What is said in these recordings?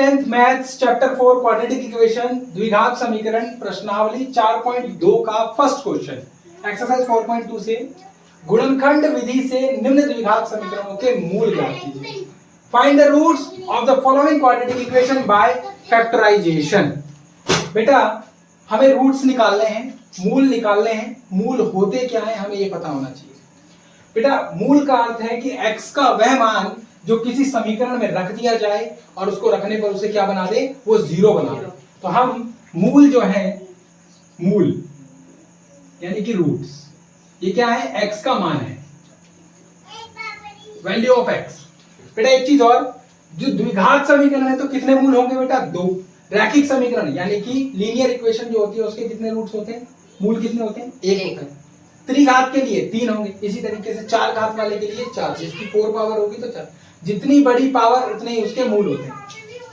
10th maths chapter 4 quadratic equation द्विघात समीकरण प्रश्नावली 4.2 का फर्स्ट क्वेश्चन एक्सरसाइज 4.2 से गुणनखंड विधि से निम्न द्विघात समीकरणों के मूल ज्ञात कीजिए। Find the roots of the following quadratic equation by factorisation. बेटा हमें रूट्स निकालने हैं, मूल निकालने हैं। मूल होते क्या है हमें ये पता होना चाहिए। बेटा मूल का अर्थ है कि x का वह मान जो किसी समीकरण में रख दिया जाए और उसको रखने पर उसे क्या बना दे, वो जीरो बना दे। तो हम मूल जो है, मूल यानी कि रूट्स, ये क्या है, x का मान है, वैल्यू ऑफ x। बेटा एक चीज और, जो द्विघात समीकरण है तो कितने मूल होंगे बेटा, दो। रैखिक समीकरण यानी कि लीनियर इक्वेशन जो होती है उसके कितने रूट्स होते हैं, मूल कितने होते हैं, एक होता है। त्रिघात के लिए तीन होंगे, इसी तरीके से चार घात वाले के लिए चार, जिसकी 4 पावर होगी तो चार। जितनी बड़ी पावर उतने ही उसके मूल होते हैं।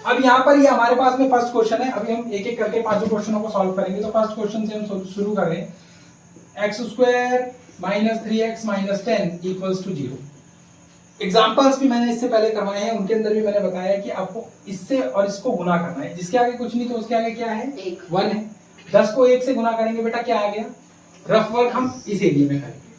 अब यहाँ पर ये हमारे पास में फर्स्ट क्वेश्चन है। अभी हम एक एक करके पांचों क्वेश्चनों को सॉल्व करेंगे। तो फर्स्ट क्वेश्चन से हम शुरू कर रहे हैं। X square minus 3x minus 10 equals to 0। Examples भी मैंने इससे पहले करवाए हैं, उनके अंदर भी मैंने बताया कि आपको इससे और इसको गुना करना है। जिसके आगे कुछ नहीं तो उसके आगे क्या है, 1 है। 10 को 1 से गुना करेंगे बेटा क्या आ गया, रफ वर्क हम इस एरिया में करेंगे।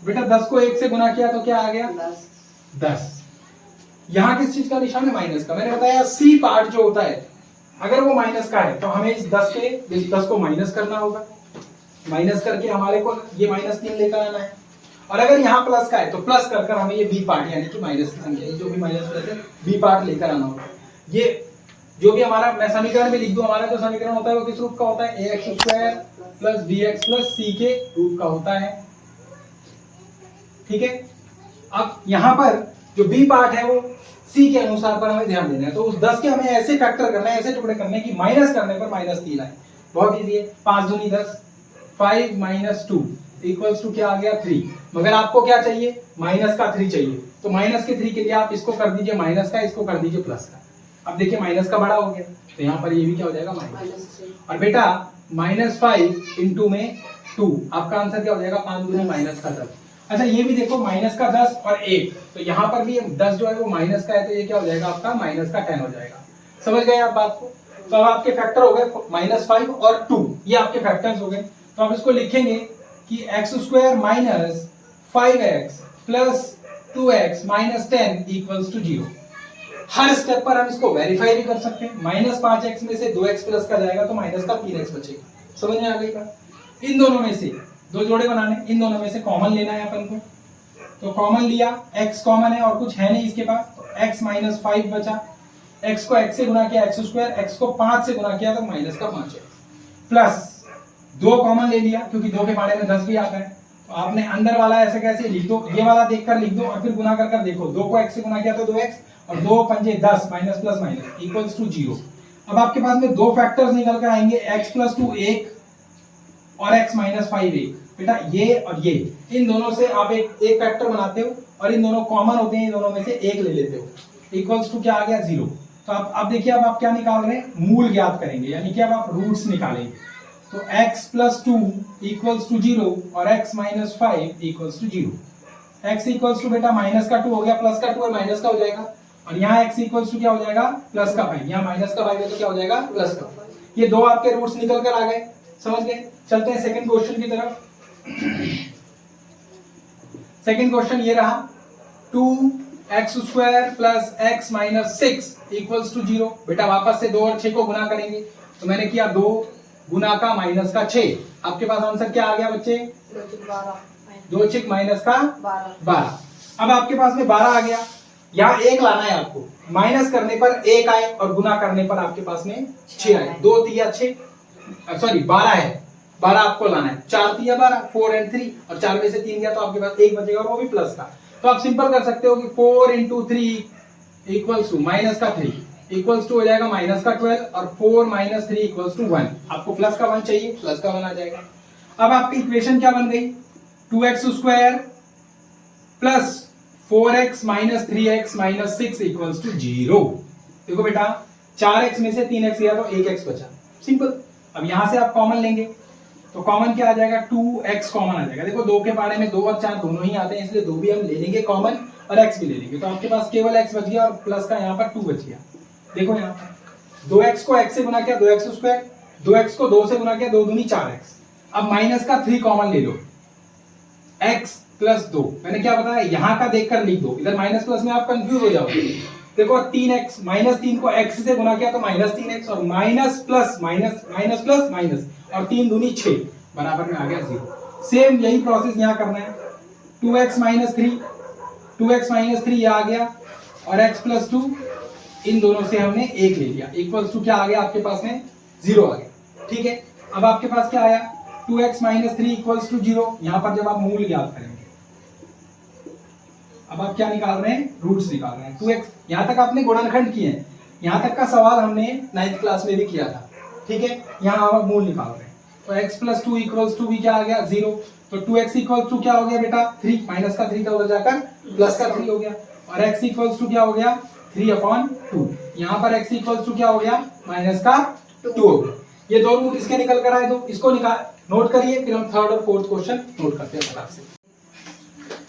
बेटा 10 को 1 से गुना किया तो क्या आ गया, 10। यहां किस चीज का निशान है, माइनस का। मैंने बताया सी पार्ट जो होता है अगर वो माइनस का है तो हमें इस 10 को माइनस करना होगा। माइनस करके हमारे को ये -3 लेकर आना है। और अगर यहाँ प्लस का है तो प्लस कर हमें ये बी पार्ट यानी कि माइनस की संख्या, जो भी माइनस प्लस है बी पार्ट लेकर आना होगा। ये जो भी हमारा, मैं समीकरण में लिख दूं, हमारा जो समीकरण होता है वो किस रूप का होता है, ax square plus bx plus c के रूप का होता है। ठीक है। अब यहाँ पर जो b पार्ट है वो c के अनुसार पर हमें ध्यान देना है। तो उस 10 के हमें ऐसे फैक्टर करना है, ऐसे टुकड़े करने की माइनस करने पर -3 आए। बहुत इजी है। 5 दूनी 10, 5 माइनस 2 इक्वल्स टू क्या आ गया, 3। मगर आपको क्या चाहिए, माइनस का 3 चाहिए। तो माइनस के 3 के लिए आप इसको कर दीजिए माइनस का, इसको कर दीजिए प्लस का। अब देखिए माइनस का बड़ा हो गया तो यहाँ पर ये भी क्या हो जाएगा, माइनस। और बेटा -5 इंटू में 2, आपका आंसर क्या हो जाएगा, 5 दूनी माइनस का 10। अच्छा ये भी देखो माइनस का 10 और 1, तो यहाँ पर भी 10 जो है वो माइनस का है, तो ये क्या हो जाएगा आपका, माइनस का 10 हो जाएगा। समझ गए आप बात को। तो अब आपके फैक्टर हो गए -5 और 2, ये आपके फैक्टर्स हो गए। तो आप इसको लिखेंगे कि x square minus 5x plus 2x minus 10 equals to 0। हर स्टेप पर हम इसको वेरीफाई भी कर सकते हैं। -5x में से 2x प्लस का जाएगा तो माइनस का 3x बचेगा। समझ में आ गई बात। इन दोनों में से दो जोड़े बनाने, इन दोनों में से कॉमन लेना है अपन को। तो कॉमन लिया, x कॉमन है और कुछ है नहीं इसके पास, तो x माइनस 5 बचा। x को x से गुना किया एक्स स्क्वायर, x को 5 से गुना किया तो माइनस का 5 है। प्लस 2 कॉमन ले लिया क्योंकि 2 के पारे में 10 भी आता है। तो आपने अंदर वाला ऐसे कैसे लिख दो, ये वाला देखकर लिख दो और फिर गुना कर देखो। 2 को x से गुना किया तो 2x और 2 पंजे 10 minus plus minus equals to 0। अब आपके पास में दो फैक्टर्स निकल कर आएंगे, x प्लस 2 1 और x माइनस 5 1। बेटा ये और ये, इन दोनों से आप एक फैक्टर बनाते हो और इन दोनों कॉमन होते हैं, इन दोनों में से एक ले लेते हो। इक्वल्स टू क्या आ गया, 0। तो अब देखिए, अब आप क्या निकाल रहे हैं, मूल ज्ञात करेंगे, यानी कि अब आप रूट्स निकालेंगे। तो x प्लस 2 इक्वल्स टू 0 और x minus 5 equals to 0। x equals to बेटा माइनस का 2 हो गया, प्लस का 2 और माइनस का हो जाएगा। और यहाँ x इक्वल्स टू क्या हो जाएगा, प्लस का 5। यहाँ माइनस का 5 है तो क्या हो जाएगा, प्लस का 5। ये दो आपके रूट्स निकल कर आ गए। समझ गए। चलते हैं सेकंड क्वेश्चन की तरफ। सेकंड क्वेश्चन ये रहा, 2x square plus x minus 6 equals to 0। बेटा वापस से 2 और 6 को गुना करेंगे। तो मैंने किया 2 गुना का माइनस का 6। आपके पास आंसर क्या आ गया बच्चे, 2 6 माइनस का 12। अब आपके पास में 12 आ गया। यहाँ 1 लाना है आपको, माइनस करने पर 1 आए और गुना करने पर आपके पास में 6 आए। 2 3 6, सॉरी 12 है, 12 आपको लाना है। 4 3 12, 4 and 3, और 4 में से 3 गया तो आपके पास 1 बचेगा और वो भी प्लस का। तो आप सिंपल कर सकते हो कि 4 into 3 इक्वल्स टू माइनस का 3 इक्वल्स टू हो जाएगा माइनस का 12 और 4 माइनस 3 इक्वल्स टू 1। आपको प्लस का 1 चाहिए, प्लस का 1 आ जाएगा। अब आपकी इक्वेशन क्या बन गई, 2x square plus 4x minus 3x minus 6 equals to 0। देखो बेटा 4x में से 3x गया तो 1x बचा, सिंपल। अब यहां से आप कॉमन लेंगे तो कॉमन क्या आ जाएगा, 2x कॉमन आ जाएगा। देखो 2 के पारे में 2 और 4 दोनों ही आते हैं, इसलिए 2 भी हम ले लेंगे कॉमन और x भी ले लेंगे तो आपके पास केवल x बच गया और प्लस का यहाँ पर 2 बच गया। देखो यहाँ पर 2x को x से गुना किया 2x स्क्वायर, 2x को 2 से गुना किया 2 दूनी 4x। अब माइनस का 3 कॉमन ले लो, x प्लस 2। मैंने क्या बताया, यहाँ का देखकर लिख दो, इधर माइनस प्लस में आप कंफ्यूज हो जाओगे। देखो 3x, माइनस 3 को x से गुना किया तो माइनस 3x और minus plus minus minus plus minus और 3 दूनी 6 बराबर में आ गया 0। सेम यही प्रोसेस यहाँ करना है। 2x माइनस 3, 2x माइनस 3 यह आ गया और x प्लस 2 इन दोनों से हमने 1 ले लिया, इक्वल्स टू क्या आ गया आपके पास में 0 आ गया। ठीक है, अब आपके पास क्या आया 2x माइनस 3 इक्वल्स टू 0। यहां पर जब आप मूल ज्ञात करेंगे, अब आप क्या निकाल रहे हैं, रूट्स निकाल रहे हैं। 2x यहां तक आपने गुणनखंड किए हैं, यहां तक का सवाल हमने 9th क्लास में भी किया था। ठीक है, यहां आप मूल निकाल रहे हैं तो x प्लस 2 इक्वल्स टू भी क्या आ गया 0। तो 2x इक्वल्स टू क्या हो गया बेटा 3, माइनस का 3 का उधर जाकर प्लस का 3 हो गया और x इक्वल्स टू क्या हो गया 3/2। यहां पर x इक्वल्स टू क्या हो गया माइनस का 2 हो गया। ये दो रूट इसके निकल कर आए, तो इसको निकाल नोट करिए, फिर हम थर्ड और फोर्थ क्वेश्चन नोट करते हैं फटाक से।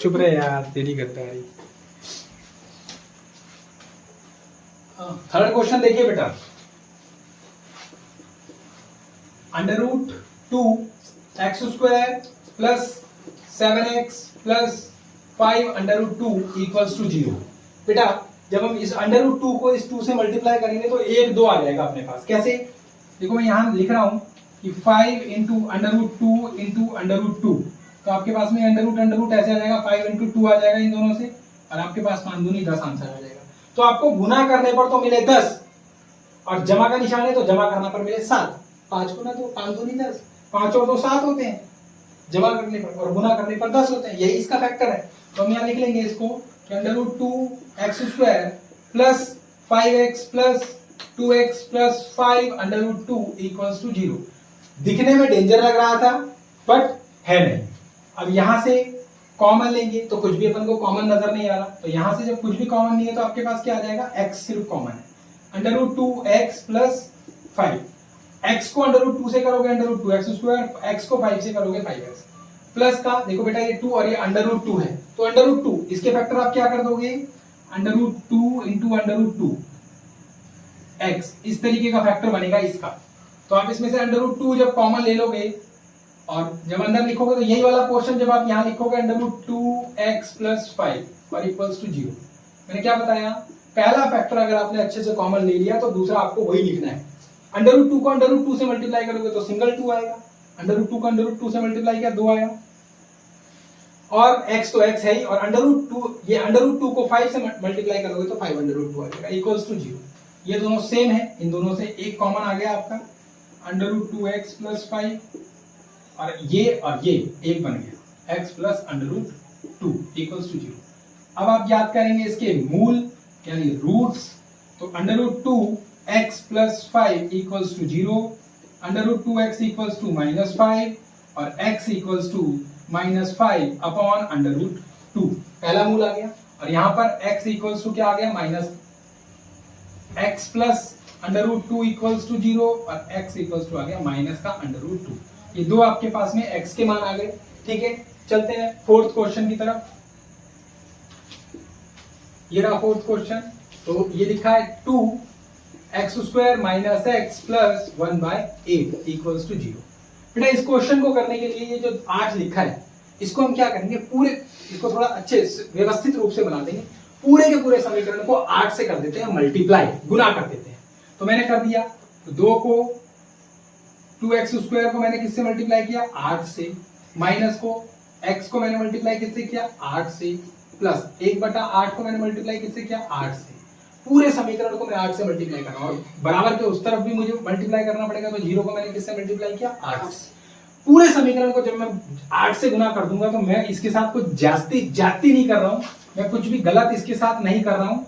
चुप रहे यार, देरी करता है। थर्ड क्वेश्चन देखिए बेटा, √2x² plus 7x plus 5√2 equals to 0। बेटा जब हम इस √2 को इस 2 से मल्टीप्लाई करेंगे तो 1 2 आ जाएगा अपने पास। कैसे, देखो मैं यहां लिख रहा हूं कि 5 इंटू √2 इंटू √2, तो आपके पास में √√, ऐसे आ जाएगा, 5 इंटू 2 आ जाएगा इन दोनों से और आपके पास 5 दूनी 10 आंसर आ जाएगा। तो आपको गुना करने पर तो मिले 10 और जमा का निशान है तो जमा करना पर मिले 7। 5 गुना तो 5 दूनी 10, 5 और 2 7 होते हैं जमा करने पर, और गुना करने पर 10 होते हैं, यही इसका फैक्टर है। तो हम यहाँ लिख लेंगे इसको कि √2x² plus 5x plus 2x plus 5√2 equals to 0। दिखने में डेंजर लग रहा था बट है नहीं। अब यहां से कॉमन लेंगे तो कुछ भी अपन को कॉमन नजर नहीं आ रहा, तो यहां से जब कुछ भी कॉमन नहीं है तो आपके पास क्या आ जाएगा, x सिर्फ कॉमन है। √2x प्लस 5, x को √2 से करोगे √2x², x को 5 से करोगे 5x प्लस का, देखो बेटा ये 2 और ये √2 है तो √2 इसके फैक्टर आप क्या कर दोगे, √2 इंटू √2 x, इस तरीके का फैक्टर बनेगा इसका। तो आप इसमें से √2 जब कॉमन ले लोगे और जब अंदर लिखोगे तो यही वाला पोर्शन जब आप यहाँ लिखोगे √2x प्लस 5 और इक्वल्स टू 0। मैंने क्या बताया, पहला फैक्टर अगर आपने अच्छे से कॉमन ले लिया तो दूसरा आपको वही लिखना है। √2 को √2 से मल्टीप्लाई करोगे तो सिंगल 2 आएगा, √2 को √2 से मल्टीप्लाई किया 2 आया और x तो x है ही, और √2 ये √2 को 5 से मल्टीप्लाई करोगे तो 5√2 आ जाएगा इक्वल्स टू 0। ये दोनों सेम है, इन दोनों से एक कॉमन आ गया आपका √2x प्लस 5 और ये एक बन गया x प्लस √2 इक्वल्स टू 0। अब आप याद करेंगे इसके मूल यानी रूट्स, तो √2x plus 5 equals to 0, √2x equals to -5 और x इक्वल्स टू -5 अपॉन √2। पहला मूल आ गया और यहाँ पर x इक्वल्स टू क्या आ गया, minus x plus √2 equals to 0 और x इक्वल्स टू आ गया माइनस का √2। ये दो आपके पास में x के मान आ गए। ठीक है, चलते हैं फोर्थ क्वेश्चन की तरफ। ये रहा फोर्थ क्वेश्चन, तो ये लिखा है 2x² minus x plus 1/8 equals to 0। बेटा इस क्वेश्चन को करने के लिए ये जो 8 लिखा है इसको हम क्या करेंगे, पूरे इसको थोड़ा अच्छे व्यवस्थित रूप से बना देंगे, पूरे के पूरे समीकरण को 8 से कर देते हैं मल्टीप्लाई, गुना कर देते हैं। तो मैंने कर दिया, तो 2 को 2x² को मैंने किससे मल्टीप्लाई किया 8 से, माइनस को x को मैंने मल्टीप्लाई किससे किया 8 से, प्लस 1/8 को मैंने मल्टीप्लाई किससे किया 8 से। पूरे समीकरण को मैं 8 से मल्टीप्लाई कर रहा हूं और बराबर के उस तरफ भी मुझे मल्टीप्लाई करना पड़ेगा, तो 0 को मैंने किससे मल्टीप्लाई किया 8 से। पूरे समीकरण को जब मैं 8 से गुना कर दूंगा तो मैं इसके साथ कुछ जाती नहीं कर रहा हूं, मैं कुछ भी गलत इसके साथ नहीं कर रहा हूं,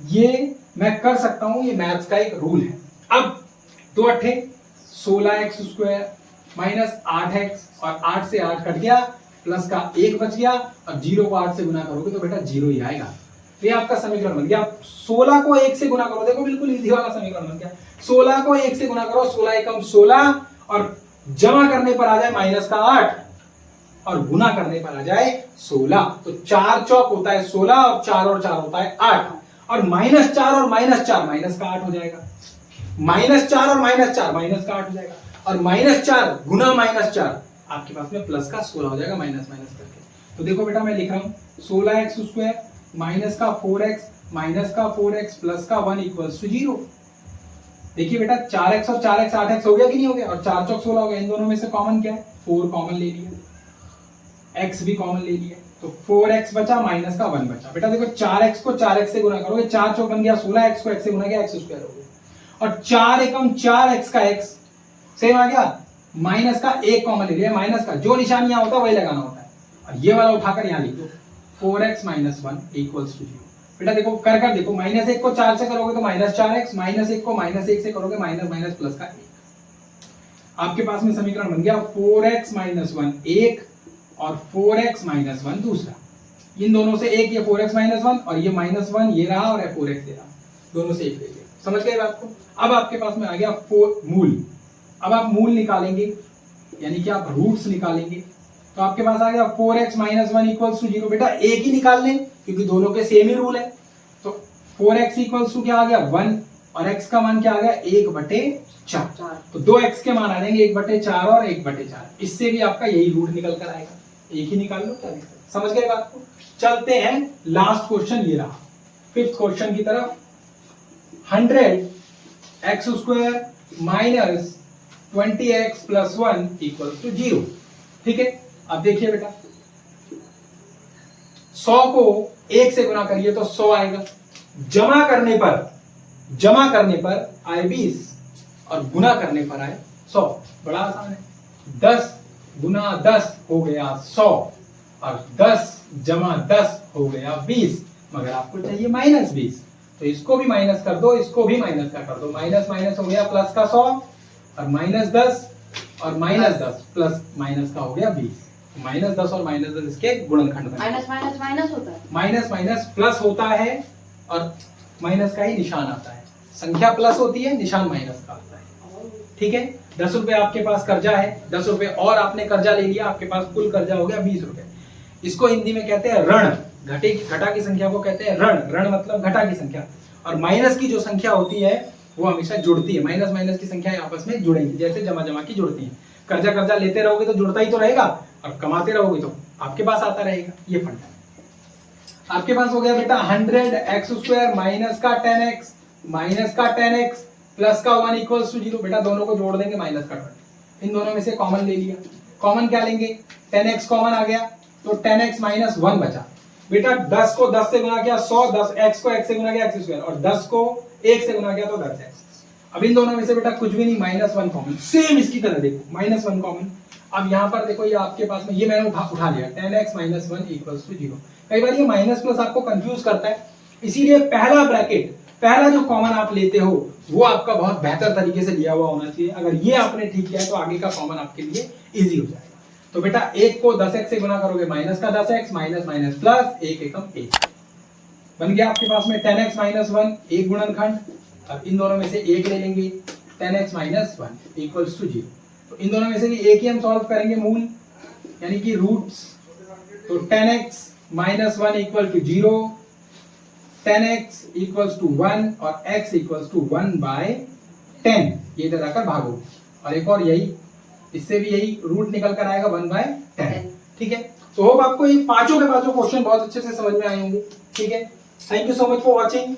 ये मैं कर सकता हूं, ये मैथ्स का एक रूल है। अब 2 8 16x² माइनस 8x और 8 से 8 कट गया, प्लस का 1 बच गया और 0 को 8 से गुना करोगे तो बेटा 0 ही आएगा। तो ये आपका समीकरण बन गया। 16 को 1 से गुना करो, देखो बिल्कुल इजी वाला समीकरण बन गया। 16 को 1 से गुना करो, 16 एकम 16 और जमा करने पर आ जाए माइनस का 8, और गुना करने पर आ जाए 16। तो 4 चौक होता है 16 और 4 होता है 8 और -4 और -4 माइनस का 8 हो जाएगा। -4 और -4 माइनस का 8 हो जाएगा और -4 गुना -4 आपके पास में प्लस का 16 हो जाएगा माइनस करके। तो देखो बेटा मैं लिख रहा हूं 16x² माइनस का 4x प्लस का 1 इक्वल्स टू 0। देखिए बेटा 4x और 4x 8x हो गया कि नहीं हो गया और 4 चौक 16 हो गया। इन दोनों में से कॉमन क्या है 4 कॉमन ले लिया, x भी कॉमन ले लिया तो 4x बचा माइनस का 1 बचा। बेटा देखो 4x को 4x से गुना करोगे 4 चौक बन गया 16, x को x से गुना किया x² हो गया और 4 एकम 4x का x सेम आ गया माइनस का 1 कॉमन ले लिया। माइनस का जो निशान यहाँ होता है वही लगाना होता है और ये वाला उठाकर यहाँ लिख दो 4x - 1 इक्वल्स टू 0। बेटा देखो कर देखो -1 को 4 से करोगे तो -4x, -1 को -1 से करोगे माइनस प्लस का 1। आपके पास में समीकरण बन गया 4x - 1 एक और 4x - 1 दूसरा। इन दोनों से एक ये 4x - 1 और ये -1 ये रहा और ये 4x ये रहा, दोनों से एक ले लिया। समझ गए बात को? अब आपके पास में आ गया मूल। अब आप मूल निकालेंगे यानी कि आप रूट्स निकालेंगे तो आपके पास आ गया 4x - 1 इक्वल्स टू 0। बेटा एक ही निकाल लें क्योंकि दोनों के सेम ही रूल है। तो 4x इक्वल्स टू क्या आ गया 1 और x का मान क्या आ गया 1/4। तो 2x के मान आ जाएंगे 1/4 और 1/4। इससे भी आपका यही रूट निकल कर आएगा, एक ही निकाल लो क्या दिक्कत है। समझ गए बात को? चलते हैं लास्ट क्वेश्चन ये रहा 5th क्वेश्चन की तरफ। 100x² minus 20x plus 1 equals to 0। ठीक है, अब देखिए बेटा 100 को 1 से गुना करिए तो 100 आएगा, जमा करने पर आए 20 और गुना करने पर आए 100। बड़ा आसान है, 10 गुना 10 हो गया 100 और 10 जमा 10 हो गया 20, मगर आपको चाहिए -20 तो इसको भी माइनस कर दो, इसको भी माइनस का कर दो। माइनस माइनस हो गया प्लस का 100 और -10 और -10 प्लस माइनस का हो गया 20। -10 और -10 इसके गुणनखंड में माइनस माइनस माइनस होता है, माइनस माइनस प्लस होता है और माइनस का ही निशान आता है। संख्या प्लस होती है, निशान माइनस का आता है। ठीक है, 10 रुपए आपके पास कर्जा है, 10 रुपए और आपने कर्जा ले लिया, आपके पास कुल कर्जा हो गया 20 रुपए। इसको हिंदी में कहते हैं ऋण। घटा की संख्या को कहते हैं ऋण। ऋण मतलब घटा की संख्या। और माइनस की जो संख्या होती है वो हमेशा जुड़ती है। माइनस माइनस की संख्या आपस में जुड़ेंगी, जैसे जमा जमा की जुड़ती है। कर्जा लेते रहोगे तो जुड़ता ही तो रहेगा और कमाते रहोगे तो आपके पास आता रहेगा। ये फंडा आपके पास हो गया बेटा 100x² माइनस का 10x प्लस का 1 इक्वल्स टू 0। बेटा दोनों को जोड़ देंगे माइनस का 20। इन दोनों में से कॉमन ले लिया, कॉमन क्या लेंगे 10x कॉमन आ गया तो 10x - 1 बचा। बेटा 10 को 10 से गुना किया 100, 10x को x से गुना किया x² और 10 को 1 से गुना किया तो 10x। अब इन दोनों में से बेटा कुछ भी नहीं, -1 कॉमन, सेम इसकी तरह देखो -1 कॉमन। अब यहाँ पर देखो ये आपके पास में ये मैंने उठा लिया 10x - 1 इक्वल्स टू 0। कई बार ये माइनस प्लस आपको कंफ्यूज करता है, इसीलिए पहला ब्रैकेट, पहला जो कॉमन आप लेते हो वो आपका बहुत बेहतर तरीके से लिया हुआ होना चाहिए। अगर ये आपने ठीक किया तो आगे का कॉमन आपके लिए इजी हो जाएगा। तो बेटा 1 को 10x से गुना करोगे माइनस का 10x माइनस माइनस प्लस 1 एकम 1 बन गया आपके पास में 10x - 1 एक गुणनखंड। अब इन दोनों में से एक ले लेंगे 10x - 1 इक्वल्स टू 0। तो इन दोनों में से भी एक ही हम सॉल्व करेंगे मूल यानी कि रूट्स। तो 10x - 1 equal to 0, 10x equals to 1 और x इक्वल्स टू 1/10। ये इधर आकर भागो और एक और यही, इससे भी यही रूट निकल कर आएगा 1/10। ठीक है, तो होप आपको ये पांचों के पांचों क्वेश्चन बहुत अच्छे से समझ में आए होंगे। ठीक है, thank you so much for watching.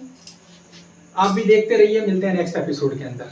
आप भी देखते रहिए, मिलते हैं नेक्स्ट एपिसोड के अंदर।